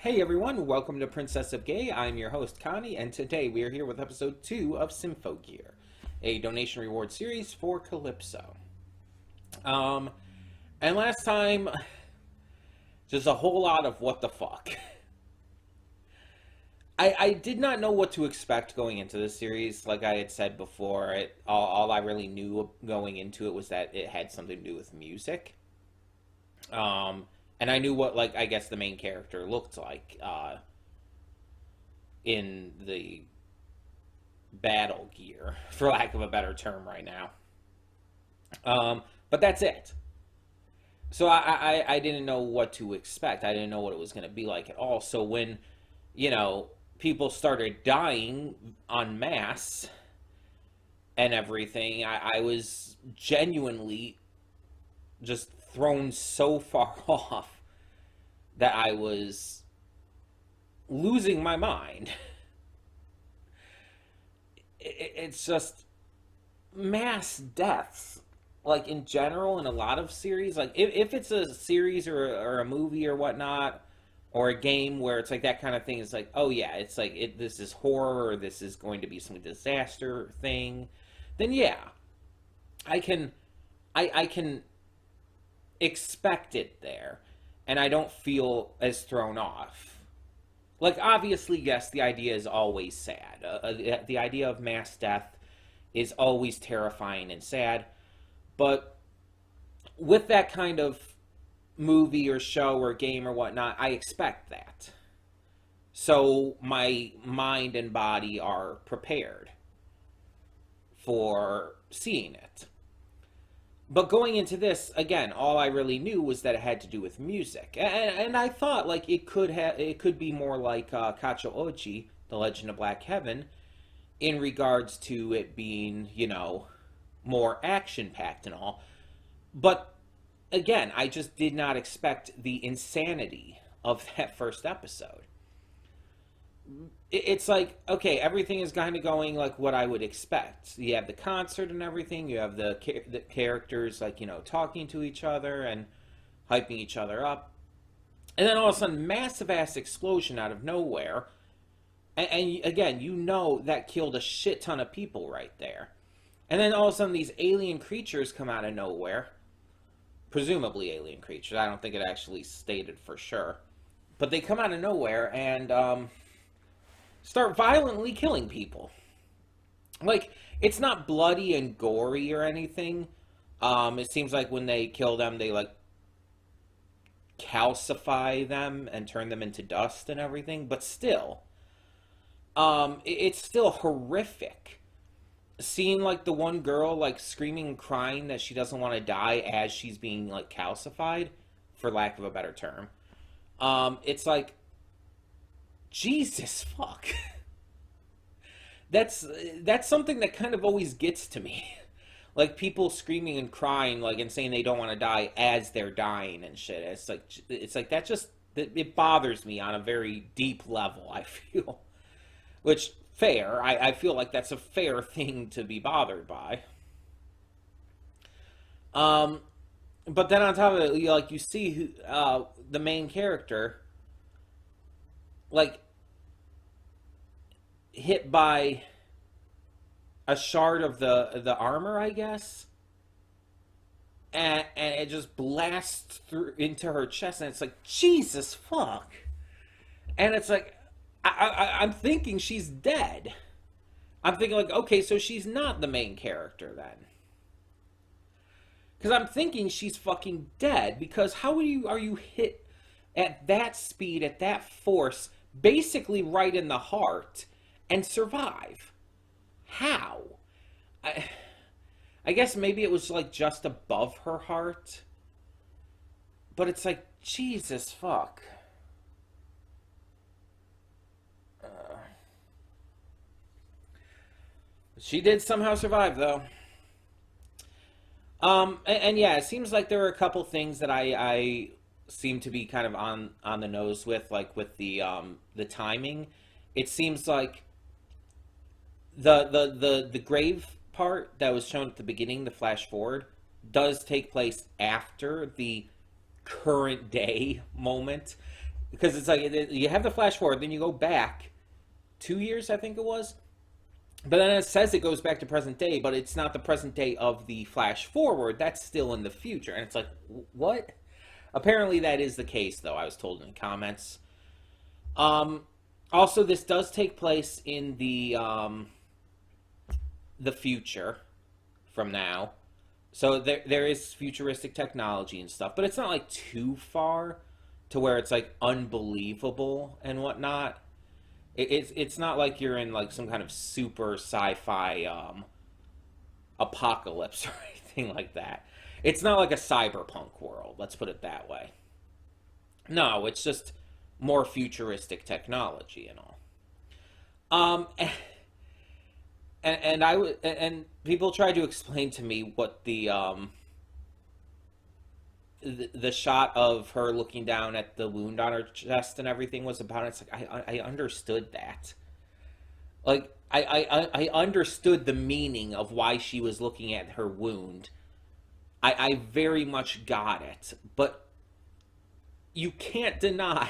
Hey everyone, welcome to Princess of Gay. I'm your host Connie, and today we are here with episode 2 of Symphogear, a donation reward series for Calypso. Um, and last time, just a whole lot of what the fuck. I did not know what to expect going into this series. Like I had said before, all I really knew going into it was that it had something to do with music. And I knew what, like, I guess the main character looked like in the battle gear, for lack of a better term right now. But that's it. So I didn't know what to expect. I didn't know what it was going to be like at all. So when, people started dying en masse and everything, I was genuinely just thrown so far off that I was losing my mind. It's just mass deaths, like in general, in a lot of series. Like if it's a series or a movie or whatnot, or a game where it's like that kind of thing, it's like, oh yeah, it's like this is horror, or this is going to be some disaster thing. Then yeah, I can expect it there, and I don't feel as thrown off. Like, obviously, yes, the idea is always sad. The idea of mass death is always terrifying and sad, but with that kind of movie or show or game or whatnot, I expect that. So my mind and body are prepared for seeing it. But going into this, again, all I really knew was that it had to do with music, and I thought like it could be more like Kacho Ochi, The Legend of Black Heaven, in regards to it being more action packed and all. But again, I just did not expect the insanity of that first episode. It's like, okay, everything is kind of going like what I would expect. You have the concert and everything. You have the characters like, talking to each other and hyping each other up. And then all of a sudden, massive ass explosion out of nowhere. And again, that killed a shit ton of people right there. And then all of a sudden, these alien creatures come out of nowhere. Presumably alien creatures. I don't think it actually stated for sure. But they come out of nowhere and start violently killing people. Like, it's not bloody and gory or anything. It seems like when they kill them, they, like, calcify them and turn them into dust and everything. But still, it's still horrific. Seeing, like, the one girl, like, screaming and crying that she doesn't want to die as she's being, like, calcified, for lack of a better term. It's like, Jesus fuck. That's something that kind of always gets to me. Like people screaming and crying, like, and saying they don't want to die as they're dying and shit. It's like that just it bothers me on a very deep level, I feel. Which fair. I feel like that's a fair thing to be bothered by. But then on top of it, like you see the main character, like, hit by a shard of the armor, I guess, and it just blasts through into her chest, and it's like, Jesus fuck. And it's like, I'm thinking she's dead. I'm thinking like, okay, so she's not the main character then, because I'm thinking she's fucking dead. Because how are you hit at that speed, at that force, basically right in the heart, and survive? How? I guess maybe it was like just above her heart, but it's like, Jesus fuck. She did somehow survive though. And yeah, it seems like there are a couple things that I seem to be kind of on the nose with, like with the timing. It seems like the grave part that was shown at the beginning, the flash forward, does take place after the current day moment. because it's like you have the flash forward, then you go back 2 years, I think it was. But then it says it goes back to present day, but it's not the present day of the flash forward. That's still in the future. And it's like, what? Apparently that is the case, though, I was told in the comments. Um, Also, this does take place in the future from now. So there is futuristic technology and stuff, but it's not like too far to where it's like unbelievable and whatnot. It's not like you're in like some kind of super sci-fi apocalypse or anything like that. It's not like a cyberpunk world, let's put it that way. No, it's just more futuristic technology and all. Um, and people tried to explain to me what the shot of her looking down at the wound on her chest and everything was about. It's like I understood that. Like I understood the meaning of why she was looking at her wound. I very much got it, but you can't deny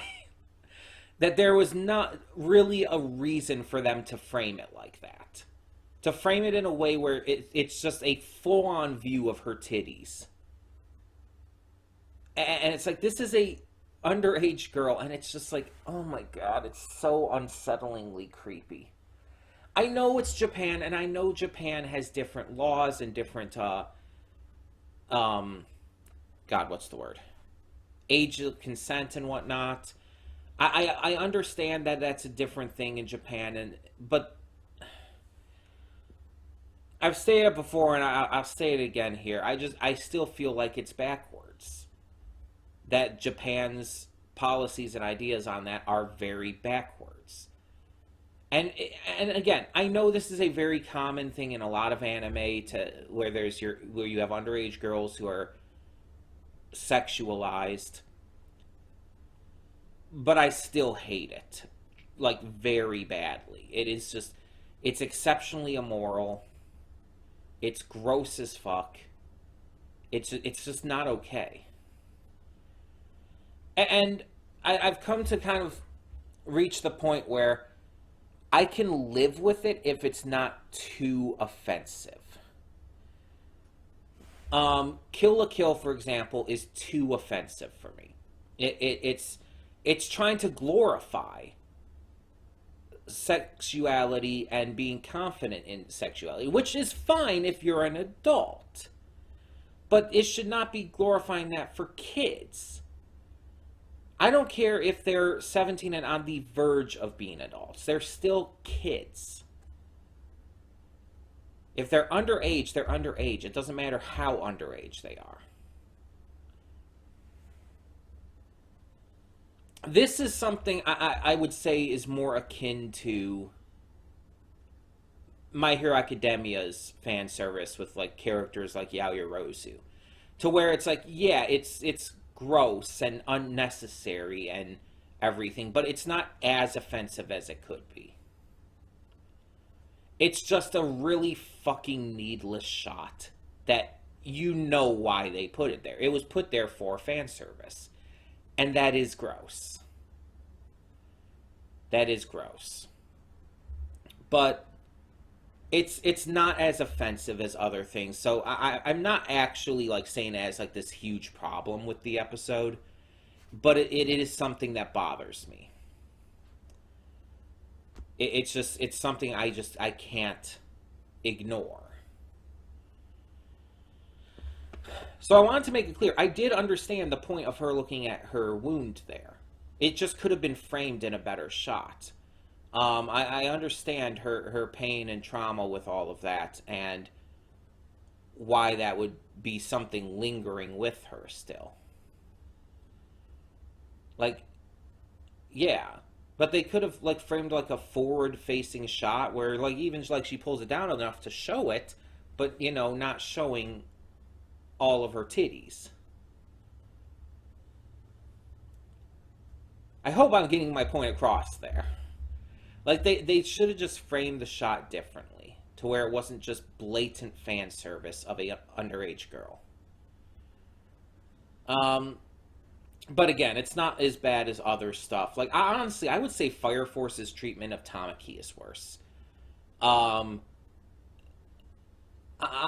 that there was not really a reason for them to frame it like that. To frame it in a way where it's just a full-on view of her titties. And it's like, this is a underage girl, and it's just like, oh my god, it's so unsettlingly creepy. I know it's Japan, and I know Japan has different laws and different, um, God, what's the word? Age of consent and whatnot. I understand that that's a different thing in Japan, but I've stated it before, and I'll say it again here. I still feel like it's backwards. That Japan's policies and ideas on that are very backwards. And and again, I know this is a very common thing in a lot of anime to where you have underage girls who are sexualized, but I still hate it, like, very badly. It's exceptionally immoral. It's gross as fuck. It's just not okay. And I've come to kind of reach the point where I can live with it if it's not too offensive. Kill la Kill, for example, is too offensive for me. It's trying to glorify sexuality and being confident in sexuality, which is fine if you're an adult. But it should not be glorifying that for kids. I don't care if they're 17 and on the verge of being adults. They're still kids. If they're underage, they're underage. It doesn't matter how underage they are. This is something I would say is more akin to My Hero Academia's fan service with like characters like Yaoyorozu. To where it's like, yeah, it's gross and unnecessary and everything, but it's not as offensive as it could be. It's just a really fucking needless shot that you know why they put it there. It was put there for fan service. And that is gross. That is gross. But it's not as offensive as other things. So I'm not actually like saying it as like this huge problem with the episode, but it is something that bothers me. It's something I can't ignore. So I wanted to make it clear, I did understand the point of her looking at her wound there. It just could have been framed in a better shot. I understand her pain and trauma with all of that, and why that would be something lingering with her still. Like, yeah. But they could have, like, framed, like, a forward-facing shot where, like, even, like, she pulls it down enough to show it, but, you know, not showing all of her titties. I hope I'm getting my point across there. Like, they should have just framed the shot differently, to where it wasn't just blatant fan service of a underage girl. But again, it's not as bad as other stuff. Like, honestly, I would say Fire Force's treatment of Tamaki is worse. Um,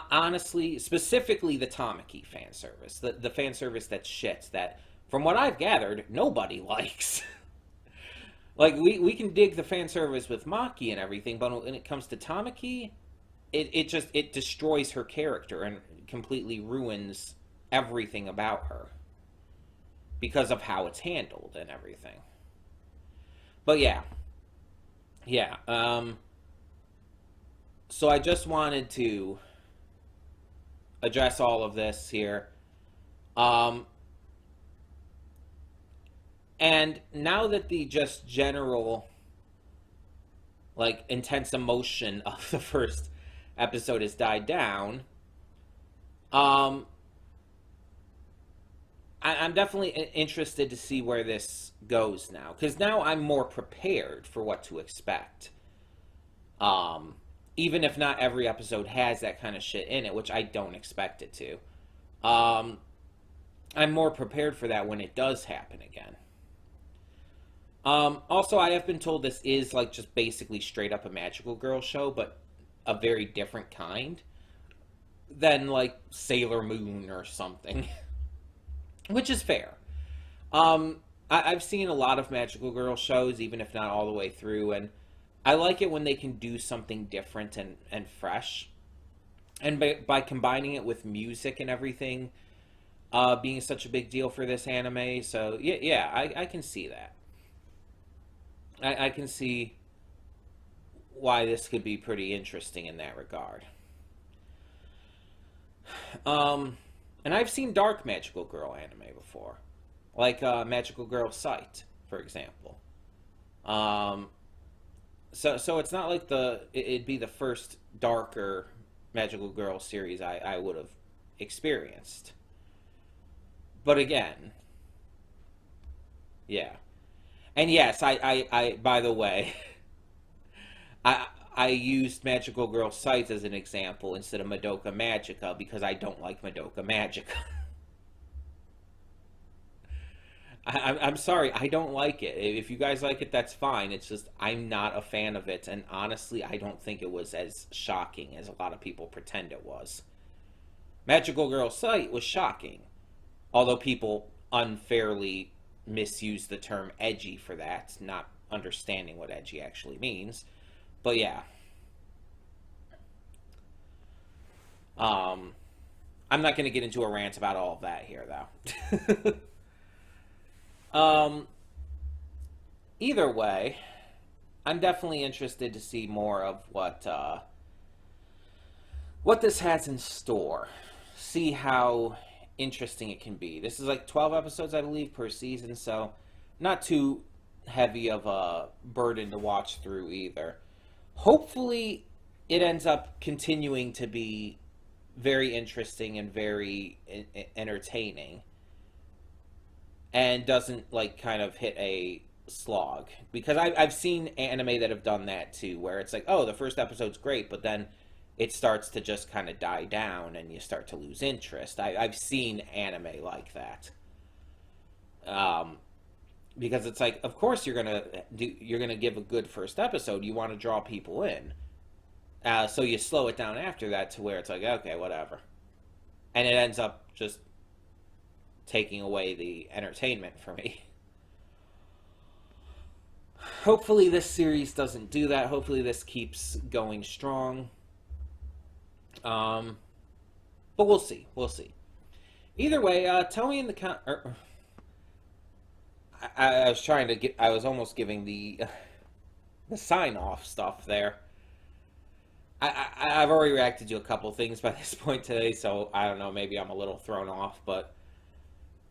Honestly, specifically the Tamaki fan service, the fan service that's shit, that, from what I've gathered, nobody likes. Like, we can dig the fan service with Maki and everything, but when it comes to Tamaki, it destroys her character and completely ruins everything about her because of how it's handled and everything. But yeah, yeah. So I just wanted to address all of this here. Um, and now that the just general, like, intense emotion of the first episode has died down, um, I'm definitely interested to see where this goes now, because now I'm more prepared for what to expect. Um, Even if not every episode has that kind of shit in it, which I don't expect it to. Um, I'm more prepared for that when it does happen again. Also, I have been told this is like just basically straight up a magical girl show, but a very different kind than like Sailor Moon or something, which is fair. I've seen a lot of magical girl shows, even if not all the way through, and I like it when they can do something different and fresh. And by combining it with music and everything, being such a big deal for this anime, so yeah, I can see that. I can see why this could be pretty interesting in that regard. Um, and I've seen dark magical girl anime before, like Magical Girl Sight, for example. Um, so it's not like it'd be the first darker magical girl series I would have experienced. But again, yeah. And yes, I by the way, I used Magical Girl Sight as an example instead of Madoka Magica because I don't like Madoka Magica. I'm sorry, I don't like it. If you guys like it, that's fine. It's just I'm not a fan of it, and honestly, I don't think it was as shocking as a lot of people pretend it was. Magical Girl Sight was shocking, although people unfairly misuse the term edgy for that, not understanding what edgy actually means. But yeah, um, I'm not going to get into a rant about all of that here, though. um, Either way, I'm definitely interested to see more of what this has in store. See how interesting it can be. This is like 12 episodes, I believe, per season, so not too heavy of a burden to watch through either. Hopefully, it ends up continuing to be very interesting and very entertaining and doesn't like kind of hit a slog, because I've seen anime that have done that too, where it's like, oh, the first episode's great, but then it starts to just kind of die down and you start to lose interest. I've seen anime like that, because it's like, of course you're gonna give a good first episode. You want to draw people in, so you slow it down after that to where it's like, okay, whatever, and it ends up just taking away the entertainment for me. Hopefully this series doesn't do that. Hopefully this keeps going strong. Um, but we'll see. We'll see. Either way, tell me in the I was trying to get. I was almost giving the sign off stuff there. I've already reacted to a couple things by this point today, so I don't know. Maybe I'm a little thrown off, but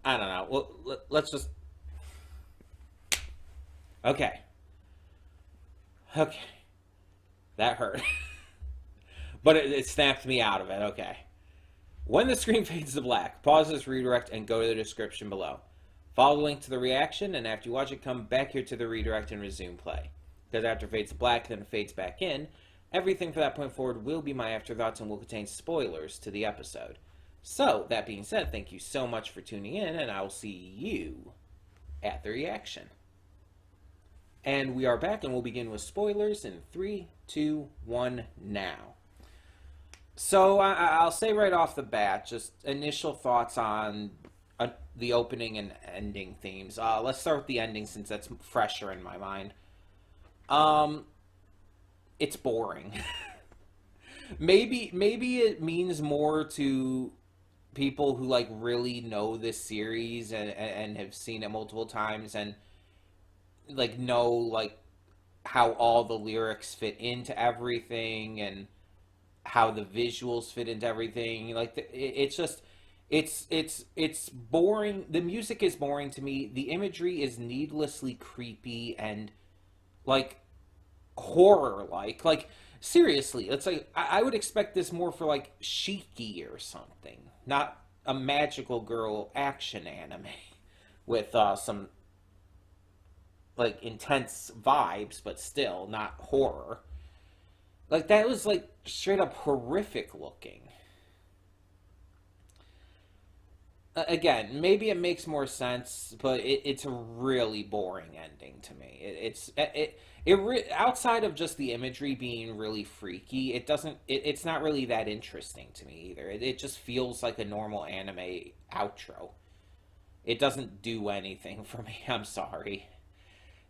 I don't know. Well, let's just. Okay. Okay. That hurt. But it snapped me out of it. Okay. When the screen fades to black, pause this redirect and go to the description below. Follow the link to the reaction, and after you watch it, come back here to the redirect and resume play. Because after it fades to black, then it fades back in, everything from that point forward will be my afterthoughts and will contain spoilers to the episode. So, that being said, thank you so much for tuning in, and I will see you at the reaction. And we are back, and we'll begin with spoilers in 3, 2, 1, now. So, I'll say right off the bat, just initial thoughts on the opening and ending themes. Let's start with the ending since that's fresher in my mind. Um, it's boring. Maybe it means more to people who like really know this series and have seen it multiple times and like know like how all the lyrics fit into everything and how the visuals fit into everything. Like it's just it's boring. The music is boring to me. The imagery is needlessly creepy and like horror like seriously, it's like I would expect this more for like Shiki or something, not a magical girl action anime with some like intense vibes, but still not horror. Like that was like straight up horrific looking. Again, maybe it makes more sense, but it's a really boring ending to me. Outside of just the imagery being really freaky, it's not really that interesting to me either. It just feels like a normal anime outro. It doesn't do anything for me. I'm sorry.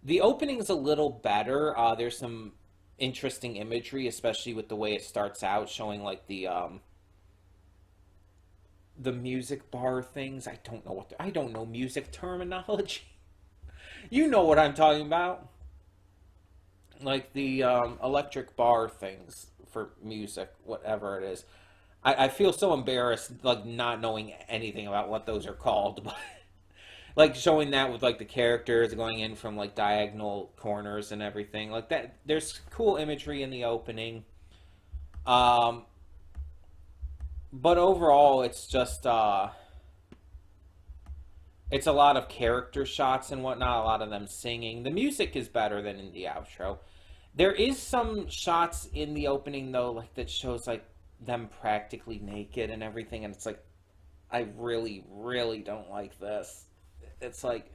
The opening's a little better. There's some interesting imagery, especially with the way it starts out, showing like the music bar things. I don't know music terminology. You know what I'm talking about. Like the electric bar things for music, whatever it is. I feel so embarrassed, like not knowing anything about what those are called, but like showing that with like the characters going in from like diagonal corners and everything like that. There's cool imagery in the opening. Um, but overall, it's just it's a lot of character shots and whatnot. A lot of them singing. The music is better than in the outro. There is some shots in the opening though, like that shows like them practically naked and everything, and it's like I really, really don't like this. It's like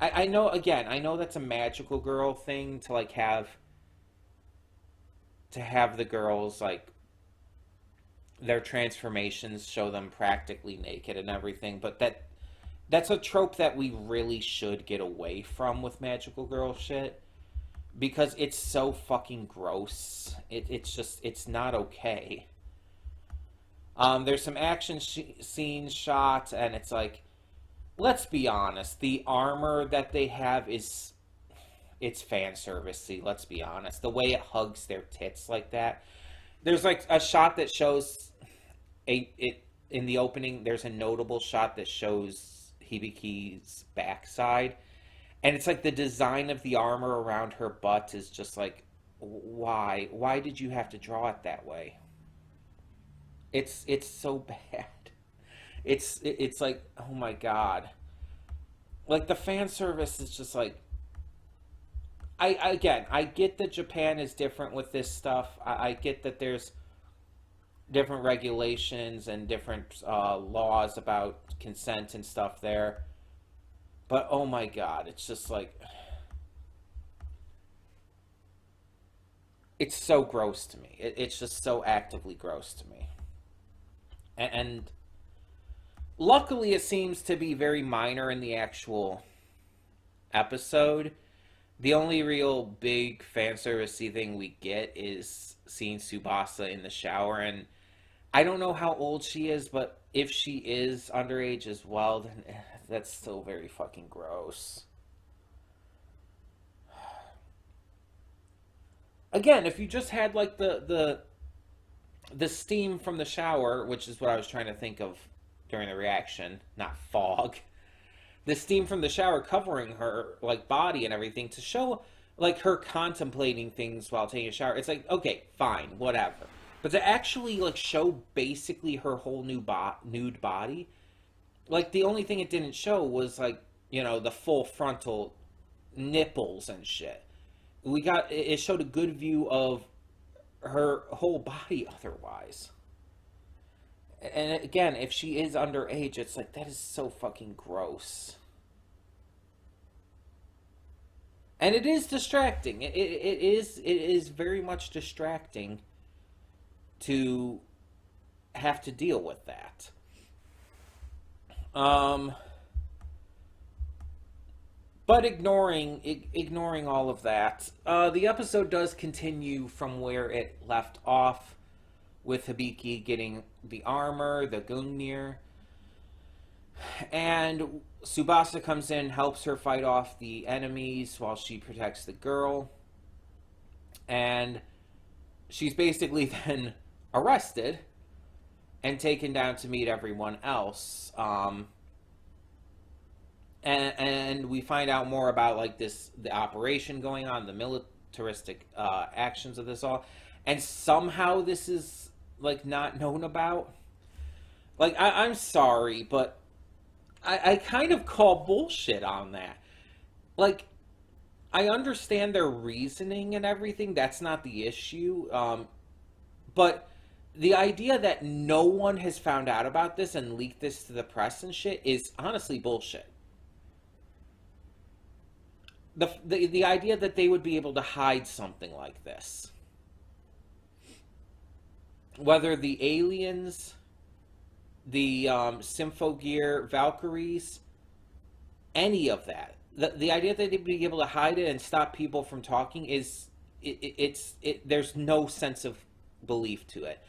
I know again, I know that's a magical girl thing to like have the girls like their transformations show them practically naked and everything, but that's a trope that we really should get away from with magical girl shit because it's so fucking gross. It's just it's not okay. There's some action scenes shot, and it's like, let's be honest, the armor that they have is it's fan servicey. Let's be honest, the way it hugs their tits like that. There's like a shot that shows it in the opening. There's a notable shot that shows Hibiki's backside, and it's like the design of the armor around her butt is just like, why did you have to draw it that way? It's so bad. It's like, oh my god. Like the fan service is just like I get that Japan is different with this stuff. I get that there's different regulations and different laws about consent and stuff there. But oh my god, it's just like it's so gross to me. It's just so actively gross to me. And luckily, it seems to be very minor in the actual episode. The only real big fan servicey thing we get is seeing Tsubasa in the shower, and I don't know how old she is, but if she is underage as well, then that's still very fucking gross. Again, if you just had like the steam from the shower, which is what I was trying to think of during the reaction, not fog. The steam from the shower covering her like body and everything to show like her contemplating things while taking a shower. It's like, okay, fine, whatever. But to actually like show basically her whole nude body, like the only thing it didn't show was like, you know, the full frontal nipples and shit. It showed a good view of her whole body otherwise. And again, if she is underage, it's like, that is so fucking gross. And it is distracting. It is very much distracting to have to deal with that. Um, but ignoring all of that, the episode does continue from where it left off, with Hibiki getting the armor, the Gungnir, and Tsubasa comes in, helps her fight off the enemies while she protects the girl, and she's basically then arrested and taken down to meet everyone else. And we find out more about like the operation going on, the militaristic actions of this all, and somehow this is like not known about. Like I'm sorry, but I kind of call bullshit on that. Like, I understand their reasoning and everything. That's not the issue. But the idea that no one has found out about this and leaked this to the press and shit is honestly bullshit. The idea that they would be able to hide something like this, whether the aliens, the Symphogear Valkyries, any of that, the idea that they'd be able to hide it and stop people from talking is there's no sense of belief to it.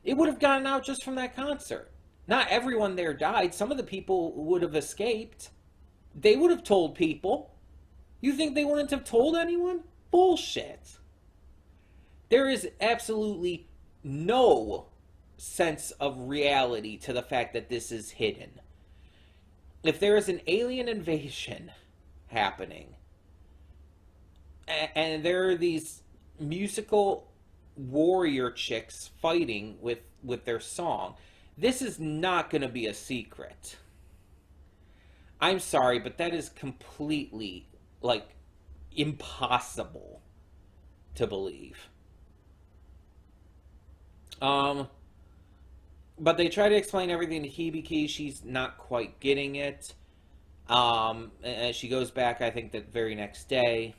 It would have gotten out just from that concert. Not everyone there died. Some of the people would have escaped. They would have told people. You think they wouldn't have told anyone? Bullshit. There is absolutely no sense of reality to the fact that this is hidden. If there is an alien invasion happening, and there are these musical warrior chicks fighting with their song, this is not going to be a secret. I'm sorry, but that is completely, like, impossible to believe. But they try to explain everything to Hibiki. She's not quite getting it. And she goes back, I think, the very next day,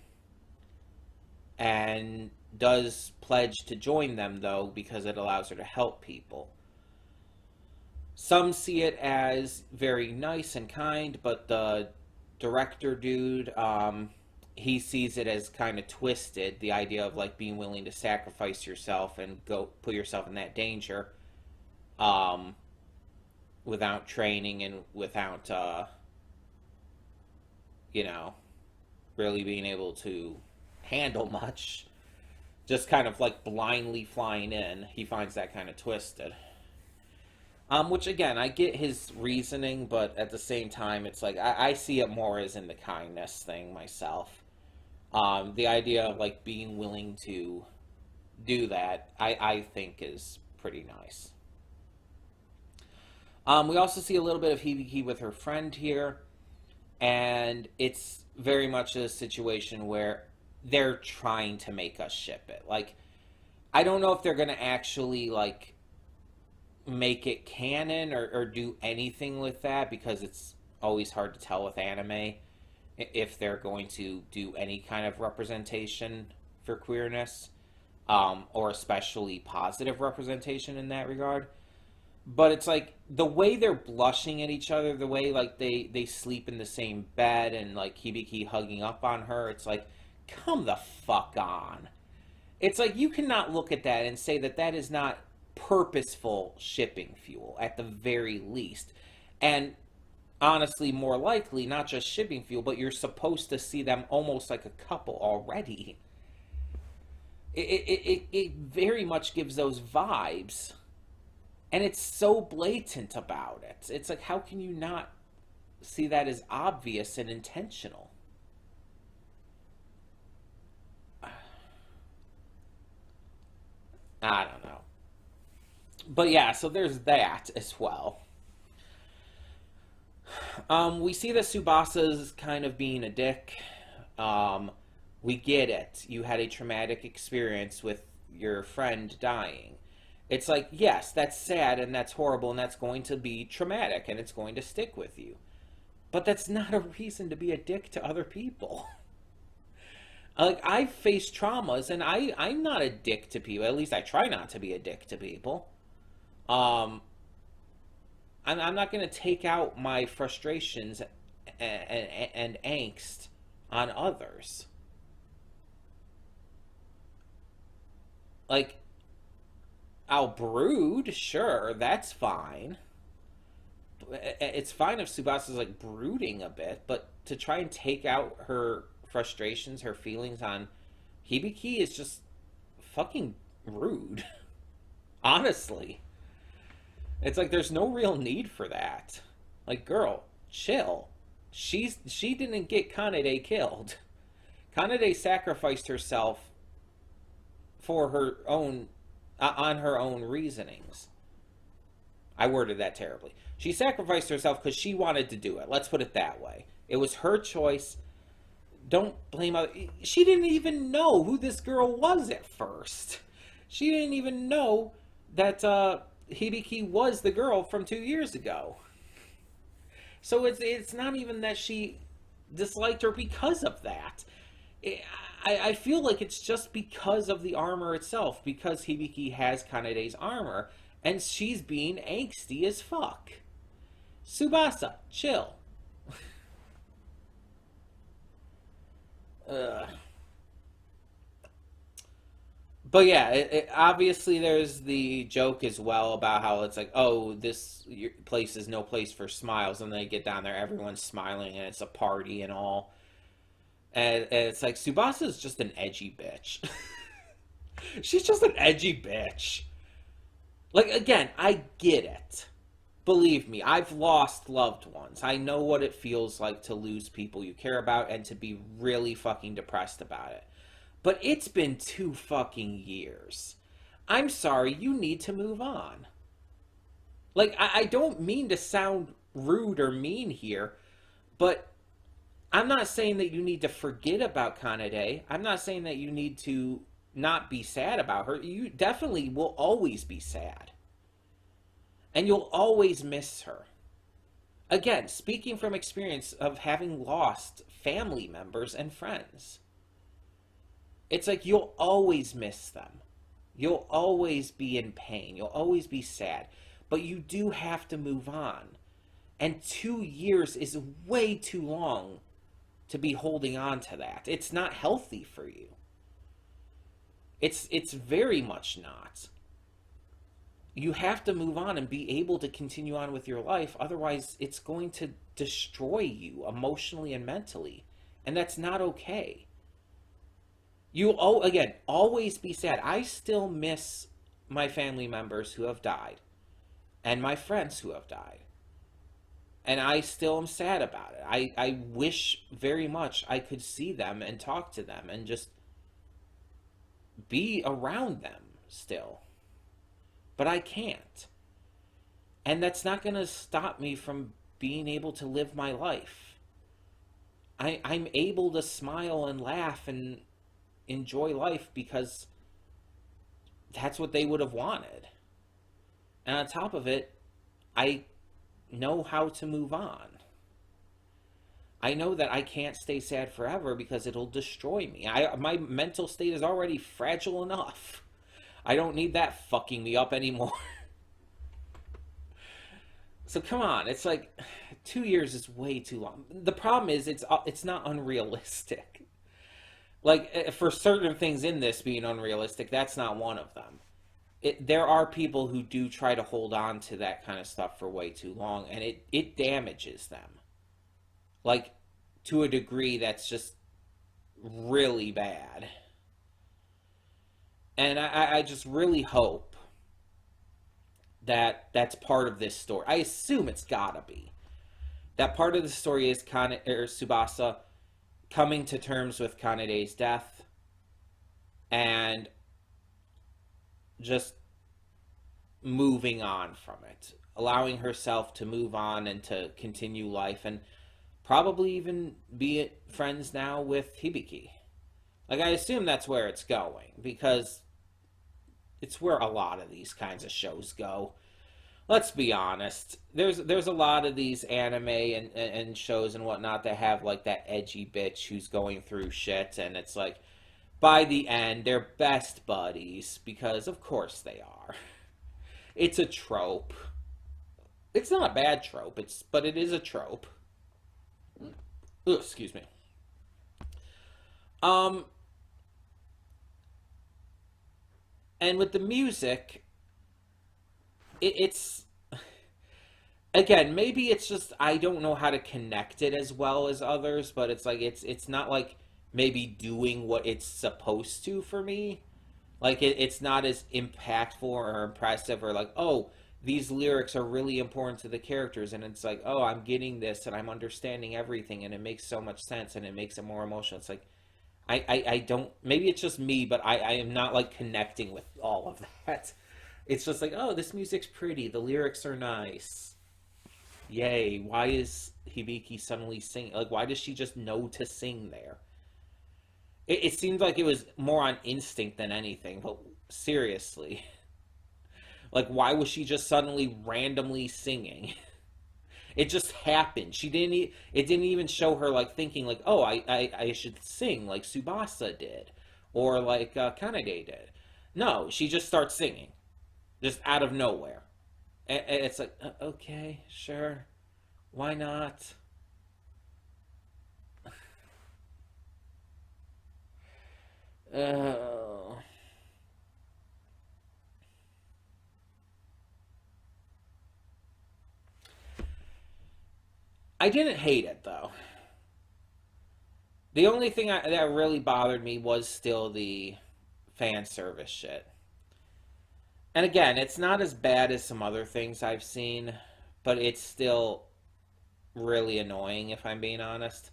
and does pledge to join them, though, because it allows her to help people. Some see it as very nice and kind, but the director dude, he sees it as kind of twisted. The idea of like being willing to sacrifice yourself and go put yourself in that danger, without training and without, really being able to handle much. Just kind of like blindly flying in. He finds that kind of twisted. Which again, I get his reasoning, but at the same time, it's like I see it more as in the kindness thing myself. The idea of like being willing to do that, I think is pretty nice. We also see a little bit of Hibiki with her friend here, and it's very much a situation where they're trying to make us ship it. Like, I don't know if they're going to actually like make it canon or do anything with that, because it's always hard to tell with anime if they're going to do any kind of representation for queerness, or especially positive representation in that regard. But it's like the way they're blushing at each other, the way like they sleep in the same bed, and like Hibiki hugging up on her, it's like, come the fuck on. It's like you cannot look at that and say that that is not purposeful shipping fuel at the very least. And honestly, more likely not just shipping fuel, but you're supposed to see them almost like a couple already. It very much gives those vibes, and it's so blatant about it. It's like, how can you not see that as obvious and intentional? I don't know. But yeah, so there's that as well. We see that Tsubasa's kind of being a dick. We get it. You had a traumatic experience with your friend dying. It's like, yes, that's sad and that's horrible and that's going to be traumatic and it's going to stick with you. But that's not a reason to be a dick to other people. Like, I've faced traumas and I'm not a dick to people. At least I try not to be a dick to people. Um, I'm not going to take out my frustrations and angst on others. Like, I'll brood, sure, that's fine. It's fine if Subasa's like brooding a bit, but to try and take out her frustrations, her feelings on Hibiki is just fucking rude. Honestly. It's like there's no real need for that. Like, girl, chill. She didn't get Kanade killed. Kanade sacrificed herself for her own on her own reasonings. I worded that terribly. She sacrificed herself because she wanted to do it. Let's put it that way. It was her choice. Don't blame other. She didn't even know who this girl was at first. She didn't even know that Hibiki was the girl from 2 years ago. So it's not even that she disliked her because of that. I feel like it's just because of the armor itself, because Hibiki has Kanade's armor, and she's being angsty as fuck. Tsubasa, chill. Ugh. But yeah, obviously there's the joke as well about how it's like, oh, this place is no place for smiles, and then they get down there, everyone's smiling, and it's a party and all. And it's like, Tsubasa's just an edgy bitch. She's just an edgy bitch. Like, again, I get it. Believe me, I've lost loved ones. I know what it feels like to lose people you care about and to be really fucking depressed about it. But it's been 2 fucking years. I'm sorry, you need to move on. Like, I don't mean to sound rude or mean here, but I'm not saying that you need to forget about Kanade. I'm not saying that you need to not be sad about her. You definitely will always be sad. And you'll always miss her. Again, speaking from experience of having lost family members and friends. It's like you'll always miss them. You'll always be in pain. You'll always be sad. But you do have to move on. And 2 years is way too long to be holding on to that. It's not healthy for you. It's very much not. You have to move on and be able to continue on with your life. Otherwise, it's going to destroy you emotionally and mentally. And that's not okay. Again, always be sad. I still miss my family members who have died. And my friends who have died. And I still am sad about it. I wish very much I could see them and talk to them and just be around them still. But I can't. And that's not going to stop me from being able to live my life. I'm able to smile and laugh and enjoy life because that's what they would have wanted. And on top of it, I know how to move on. I know that I can't stay sad forever because it'll destroy me. My mental state is already fragile enough. I don't need that fucking me up anymore. So come on, it's like 2 years is way too long. The problem is it's not unrealistic. Like, for certain things in this being unrealistic, that's not one of them. There are people who do try to hold on to that kind of stuff for way too long, and it damages them. Like, to a degree that's just really bad. And I just really hope that that's part of this story. I assume it's gotta be. That part of the story is Tsubasa coming to terms with Kanade's death and just moving on from it, allowing herself to move on and to continue life and probably even be friends now with Hibiki. Like, I assume that's where it's going because It's where a lot of these kinds of shows go. Let's be honest. There's a lot of these anime and shows and whatnot that have like that edgy bitch who's going through shit, and it's like by the end they're best buddies because of course they are. It's a trope. It's not a bad trope. But it is a trope. Ooh, excuse me. Um, and with the music, it's again, maybe it's just I don't know how to connect it as well as others, but it's like it's not like maybe doing what it's supposed to for me. Like it's not as impactful or impressive or like, oh, these lyrics are really important to the characters, and it's like, oh, I'm getting this and I'm understanding everything and it makes so much sense and it makes it more emotional. It's like I don't, maybe it's just me, but I am not like connecting with all of that. It's just like, oh, this music's pretty, the lyrics are nice. Yay, why is Hibiki suddenly singing? Like, why does she just know to sing there? It seemed like it was more on instinct than anything, but seriously. Like, why was she just suddenly randomly singing? It just happened. She didn't. It didn't even show her like thinking like, oh, I should sing like Subasa did, or like Kanade did. No, she just starts singing, just out of nowhere, and it's like, okay, sure, why not? Uh, I didn't hate it though. The only thing that really bothered me was still the fan service shit. And again, it's not as bad as some other things I've seen, but it's still really annoying if I'm being honest.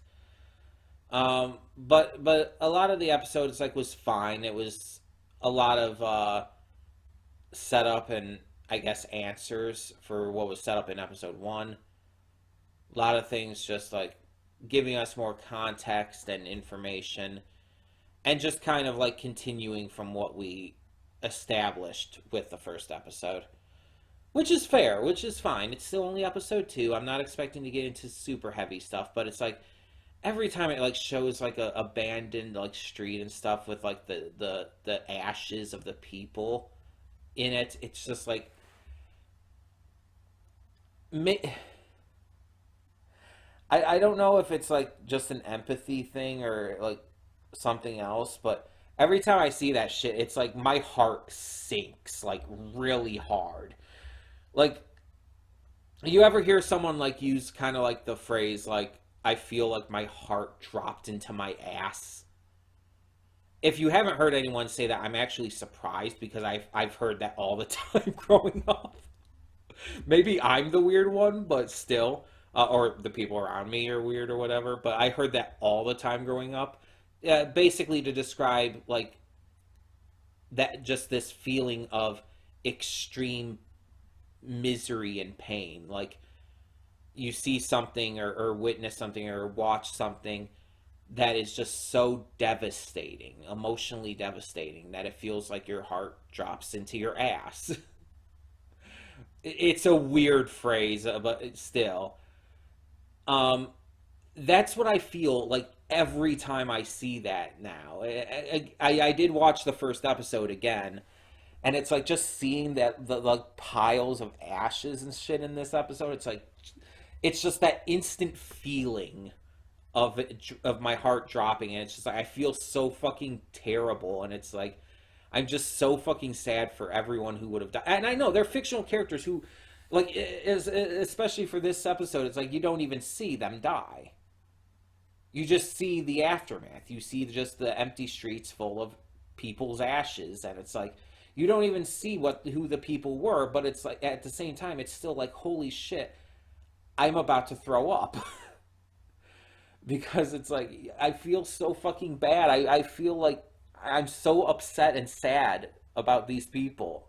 But a lot of the episodes like was fine. It was a lot of setup and I guess answers for what was set up in episode one. A lot of things just like giving us more context and information and just kind of like continuing from what we established with the first episode. Which is fair, which is fine. It's still only episode two. I'm not expecting to get into super heavy stuff, but it's like every time it like shows like a abandoned like street and stuff with like the ashes of the people in it, it's just like I don't know if it's like just an empathy thing or like something else, but every time I see that shit, it's like my heart sinks like really hard. Like, you ever hear someone like use kind of like the phrase like I feel like my heart dropped into my ass? If you haven't heard anyone say that, I'm actually surprised because I've heard that all the time growing up. Maybe I'm the weird one, but still, or the people around me are weird or whatever. But I heard that all the time growing up, basically to describe like that, just this feeling of extreme misery and pain. Like you see something or witness something or watch something that is just so devastating, emotionally devastating, that it feels like your heart drops into your ass. It's a weird phrase, but still. Um, that's what I feel like every time I see that now. I did watch the first episode again, and it's like just seeing that the like piles of ashes and shit in this episode. It's like it's just that instant feeling of of my heart dropping, and it's just like I feel so fucking terrible, and it's like I'm just so fucking sad for everyone who would have died. And I know they're fictional characters who, like, is especially for this episode, it's like you don't even see them die. You just see the aftermath. You see just the empty streets full of people's ashes, and it's like you don't even see who the people were. But it's like at the same time, it's still like holy shit, I'm about to throw up. Because it's like I feel so fucking bad. I feel like I'm so upset and sad about these people.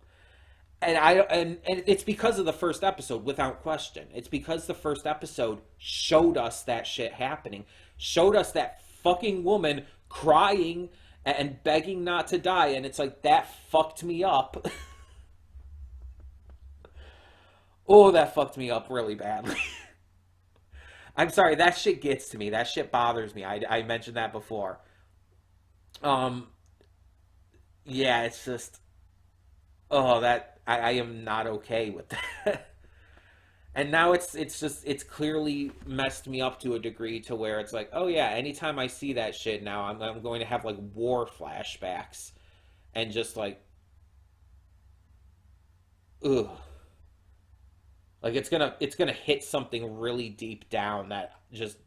And it's because of the first episode, without question. It's because the first episode showed us that shit happening. Showed us that fucking woman crying and begging not to die, and it's like that fucked me up. Oh, that fucked me up really badly. I'm sorry, that shit gets to me. That shit bothers me. I mentioned that before. Um, yeah, it's just, oh, that I am not okay with that. And now it's just it's clearly messed me up to a degree to where it's like, oh yeah, anytime I see that shit now, I'm going to have like war flashbacks and just like, ugh, like it's gonna hit something really deep down that just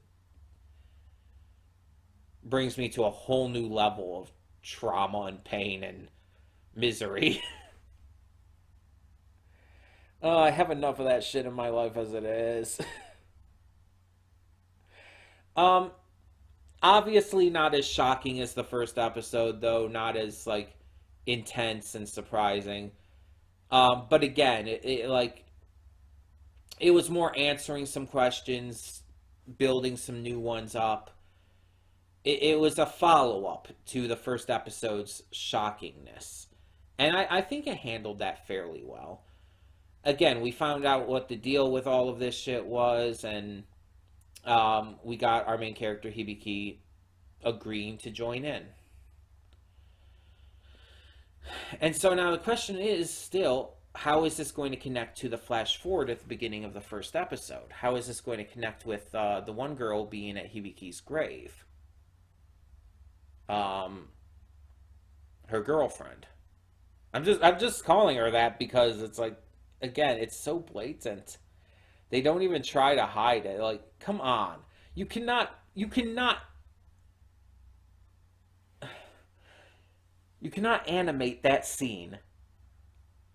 brings me to a whole new level of trauma and pain and misery. Oh, I have enough of that shit in my life as it is. um, Obviously not as shocking as the first episode, though, not as like intense and surprising. But again, it was more answering some questions, building some new ones up. It was a follow up to the first episode's shockingness, and I think it handled that fairly well. Again, we found out what the deal with all of this shit was, and we got our main character Hibiki agreeing to join in. And so now the question is still, how is this going to connect to the flash forward at the beginning of the first episode? How is this going to connect with the one girl being at Hibiki's grave? Um, Her girlfriend. I'm just calling her that because it's like, again, it's so blatant. They don't even try to hide it. Like, come on. You cannot animate that scene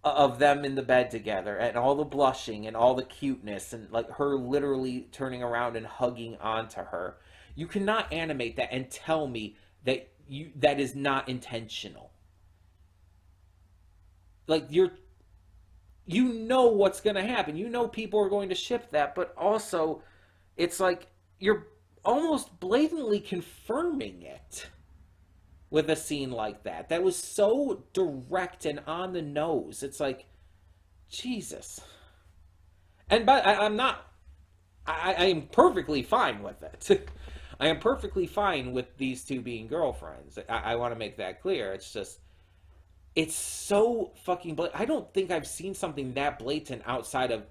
of them in the bed together and all the blushing and all the cuteness and like her literally turning around and hugging onto her. You cannot animate that and tell me that is not intentional. Like you know what's going to happen. You know people are going to ship that, but also it's like you're almost blatantly confirming it with a scene like that. That was so direct and on the nose. It's like, Jesus. And but I'm not. I am perfectly fine with it. I am perfectly fine with these two being girlfriends. I want to make that clear. It's just, it's so fucking blatant. I don't think I've seen something that blatant outside of,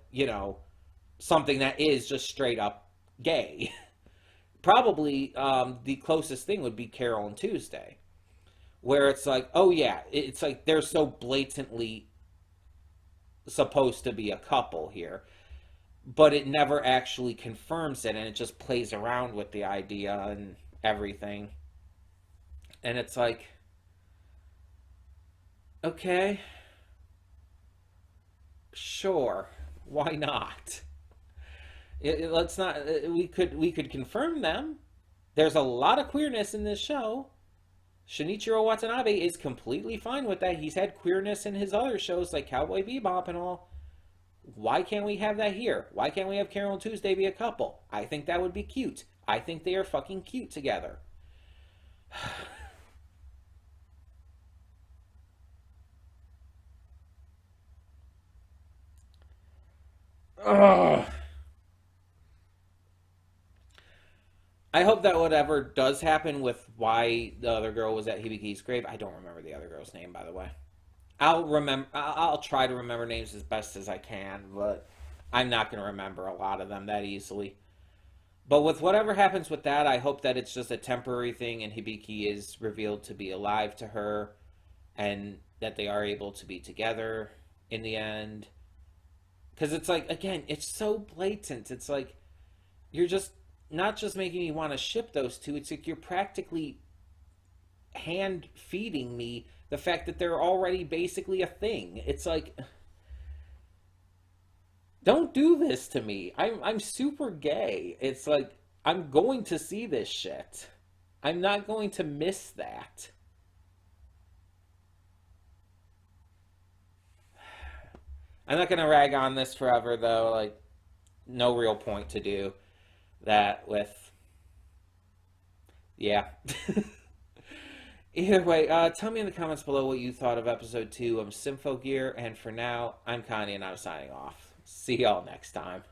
something that is just straight up gay. Probably the closest thing would be Carol and Tuesday, where it's like, oh yeah, it's like they're so blatantly supposed to be a couple here, but it never actually confirms it, and it just plays around with the idea and everything. And it's like, okay, sure, why not? Let's not. We could confirm them. There's a lot of queerness in this show. Shinichiro Watanabe is completely fine with that. He's had queerness in his other shows like Cowboy Bebop and all. Why can't we have that here? Why can't we have Carol and Tuesday be a couple? I think that would be cute. I think they are fucking cute together. Ugh. I hope that whatever does happen with why the other girl was at Hibiki's grave. I don't remember the other girl's name, by the way. I'll remember. I'll try to remember names as best as I can, but I'm not going to remember a lot of them that easily. But with whatever happens with that, I hope that it's just a temporary thing and Hibiki is revealed to be alive to her and that they are able to be together in the end. Because it's like, again, it's so blatant. It's like, you're just not just making me want to ship those two, it's like you're practically hand feeding me the fact that they're already basically a thing. It's like, don't do this to me. I'm super gay. It's like I'm going to see this shit. I'm not going to miss that. I'm not gonna rag on this forever though. Like, no real point to do that with. Yeah. Either way, tell me in the comments below what you thought of episode 2 of Symphogear. And for now, I'm Connie and I'm signing off. See y'all next time.